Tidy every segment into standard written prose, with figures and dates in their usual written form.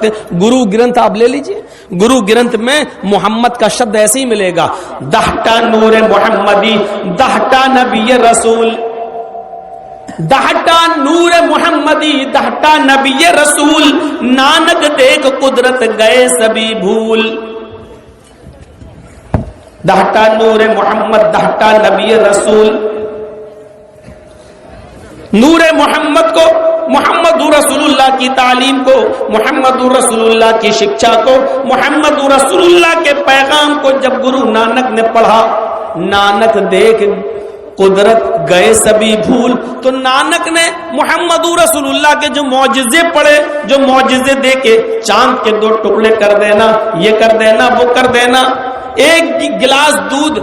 सकते। गुरु ग्रंथ आप ले लीजिए, गुरु ग्रंथ में मोहम्मद का शब्द ऐसे ही मिलेगा, दहटा नूर मोहम्मदी, दहटा नबी रसूल, दहटा नूर मोहम्मदी, दहटा नबी रसूल, नानक देख कुदरत गए सभी भूल। दहटा नूर मोहम्मद, दहटा नबी रसूल। नूर मोहम्मद को, मोहम्मद रसूलुल्लाह की तालीम को, मोहम्मद रसूलुल्लाह की शिक्षा को, मोहम्मद रसूलुल्लाह के पैगाम को जब गुरु नानक ने पढ़ा, नानक देख कुदरत गए सभी भूल। तो नानक ने मोहम्मद रसूलुल्लाह के जो मौजिजे पढ़े, जो मौजिजे दे के चांद के 2 टुकड़े कर देना, ये कर देना, वो कर देना, एक गिलास दूध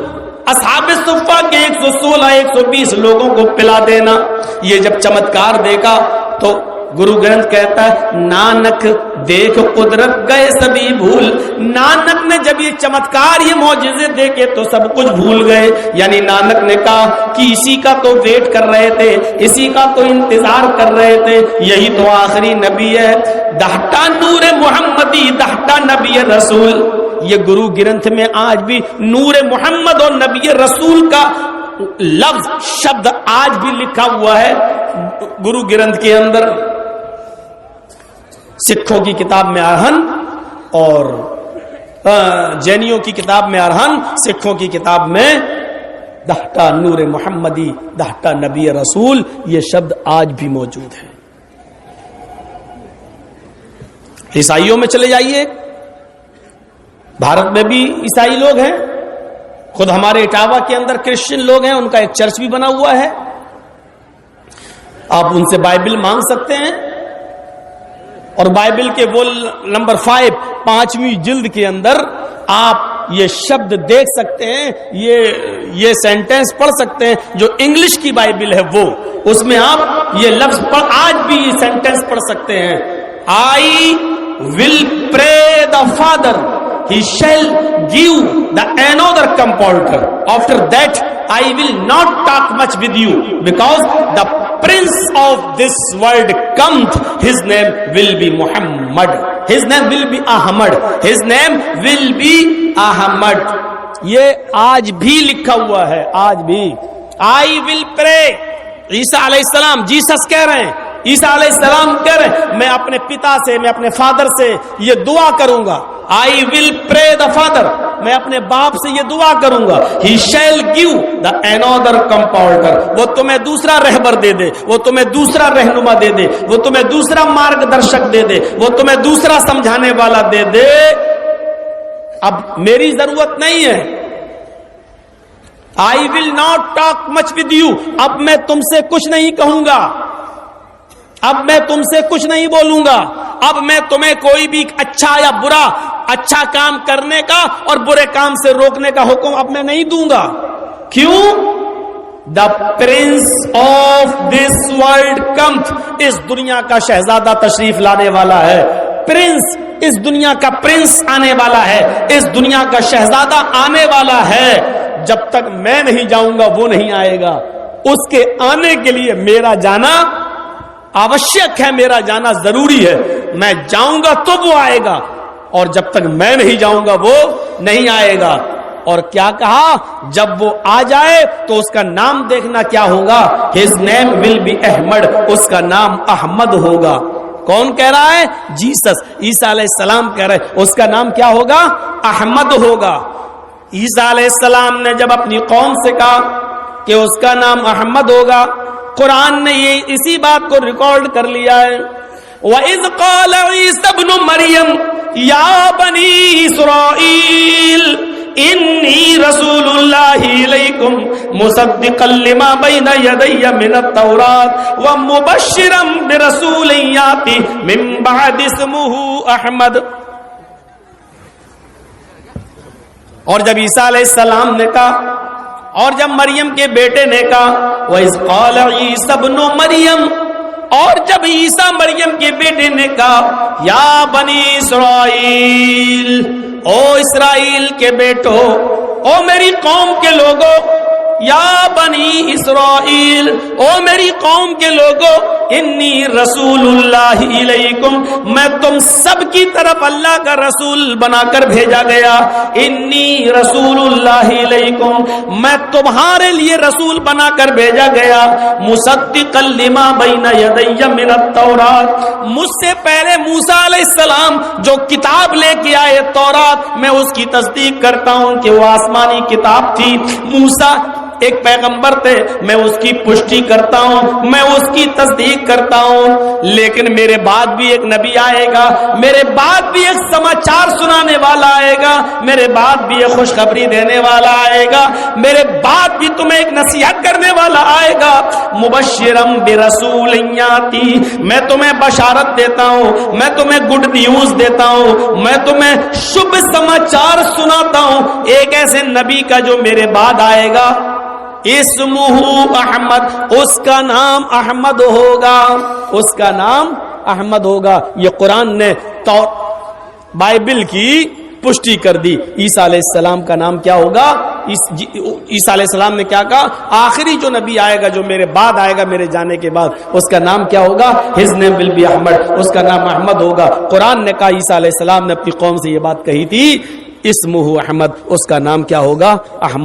असहाबे सुफ़ा के 116-120 लोगों को पिला देना, ये जब चमत्कार देखा तो गुरु ग्रंथ कहता है नानक देख कुदरत गए सभी भूल। नानक ने जब ये चमत्कार, ये मौजिज़े देखे तो सब कुछ भूल गए। यानी नानक ने कहा कि इसी का तो वेट कर रहे थे, इसी का तो इंतजार कर रहे थे, यही तो आखिरी नबी है। दहटा नूर मोहम्मदी, दहटा नबी रसूल। ये गुरु ग्रंथ में आज भी नूर मोहम्मद और नबी रसूल का लफ्ज, शब्द आज भी लिखा हुआ है गुरु ग्रंथ के अंदर। सिखों की किताब में अरहन और जैनियों की किताब में अरहन, सिखों की किताब में दहटा नूर मोहम्मदी, दहटा नबी रसूल, ये शब्द आज भी मौजूद है। ईसाइयों में चले जाइए, भारत में भी ईसाई लोग हैं, खुद हमारे इटावा के अंदर क्रिश्चियन लोग हैं, उनका एक चर्च भी बना हुआ है। आप उनसे बाइबल मांग सकते हैं और बाइबल के वो नंबर 5, 5वीं जिल्द के अंदर आप ये शब्द देख सकते हैं, ये सेंटेंस पढ़ सकते हैं। जो इंग्लिश की बाइबल है वो, उसमें आप ये लफ्ज पढ़, आज भी ये सेंटेंस पढ़ सकते हैं, I will pray the father, he shall give the another comforter, after that I will not talk much with you, because the prince of this world cometh, his name will be Muhammad, his name will be Ahmad, his name will be Ahmad। ये आज भी लिखा हुआ है, आज भी। I will pray, ईसा अलैहिस्सलाम, Jesus कह रहे हैं, ईसा अलैहिस्सलाम कह रहे हैं, मैं अपने पिता से, मैं अपने फादर से ये दुआ करूंगा। I will pray the father, मैं अपने बाप से ये दुआ करूंगा। He shall give the another compounder, वो तुम्हें दूसरा रहबर दे दे, वो तुम्हें दूसरा रहनुमा दे दे, वो तुम्हें दूसरा मार्गदर्शक दे दे, वो तुम्हें दूसरा समझाने वाला दे दे। अब मेरी जरूरत नहीं है। I will not talk much with you, अब मैं तुमसे कुछ नहीं कहूंगा, अब मैं तुमसे कुछ नहीं बोलूंगा, अब मैं तुम्हें कोई भी अच्छा या बुरा, अच्छा काम करने का और बुरे काम से रोकने का हुक्म अब मैं नहीं दूंगा। क्यों? The Prince of this world comes, इस दुनिया का शहजादा तशरीफ लाने वाला है। प्रिंस, इस दुनिया का प्रिंस आने वाला है, इस दुनिया का शहजादा आने वाला है। जब तक मैं नहीं जाऊंगा वो नहीं आएगा। उसके आने के लिए मेरा जाना आवश्यक है, मेरा जाना जरूरी है। मैं जाऊंगा तो वो आएगा, और जब तक मैं नहीं जाऊंगा वो नहीं आएगा। और क्या कहा? जब वो आ जाए तो उसका नाम देखना क्या होगा? His name will be Ahmed, उसका नाम अहमद होगा। कौन कह रहा है? जीसस, ईसा अलैहिस्सलाम कह रहे हैं, उसका नाम क्या होगा? अहमद होगा। ईसा अलैहिस्सलाम ने जब अपनी कौम से कहा कि उसका नाम अहमद होगा, कुरान ने ये इसी बात को रिकॉर्ड कर लिया है। वइज़ क़ाल ईसा इब्नु मरियम या बनी इस्राईल इन्नी रसूलुल्लाहि इलैकुम मुसद्दिक़न लिमा बैना यदैया मिनत-तौरात व मुबश्शिरन बिरसूलिन याती मिन बअदि इस्मुहु अहमद। और जब ईसा अलैहिस्सलाम ने कहा, और जब मरियम के बेटे ने कहा वइज़ क़ाल ईसा इब्नु मरियम, और जब ईसा मरियम के बेटे ने कहा या बनी इस्राईल, ओ इस्राइल के बेटो, ओ मेरी कौम के लोगों, یا بنی اسرائیل، او میری قوم کے لوگوں، انی رسول اللہ علیکم، میں تم سب کی طرف اللہ کا رسول بنا کر بھیجا گیا. انی رسول اللہ علیکم، میں تمہارے لیے رسول بنا کر بھیجا گیا. مصدقا لما بین یدی من التوراۃ، مجھ سے پہلے موسیٰ علیہ السلام جو کتاب لے کے آئے تورات، میں اس کی تصدیق کرتا ہوں کہ وہ آسمانی کتاب تھی. موسیٰ ایک پیغمبر تھے، میں اس کی پشٹی کرتا ہوں، میں اس کی تصدیق کرتا ہوں. لیکن میرے بعد بھی ایک نبی آئے گا، میرے بعد بھی ایک سماچار سنانے والا آئے گا، میرے بعد بھی ایک خوشخبری دینے والا آئے گا، میرے بعد بھی تمہیں ایک نصیحت کرنے والا آئے گا. مبشرم برسول یاتی، میں تمہیں بشارت دیتا ہوں، میں تمہیں گڈ نیوز دیتا ہوں، میں تمہیں شبھ سماچار سناتا ہوں ایک ایسے نبی کا جو میرے بعد آئے گا. اسمہ احمد، اس کا نام احمد ہوگا، اس کا نام احمد ہوگا. یہ قرآن نے بائبل کی پشٹی کر دی. عیسیٰ علیہ السلام کا نام کیا ہوگا؟ عیسیٰ علیہ السلام نے کیا کہا؟ آخری جو نبی آئے گا، جو میرے بعد آئے گا، میرے جانے کے بعد، اس کا نام کیا ہوگا؟ His name will be Ahmed, اس کا نام احمد ہوگا. قرآن نے کہا، عیسیٰ علیہ السلام نے اپنی قوم سے یہ بات کہی تھی، اسمہ احمد، اس کا نام کیا ہوگا؟ احمد.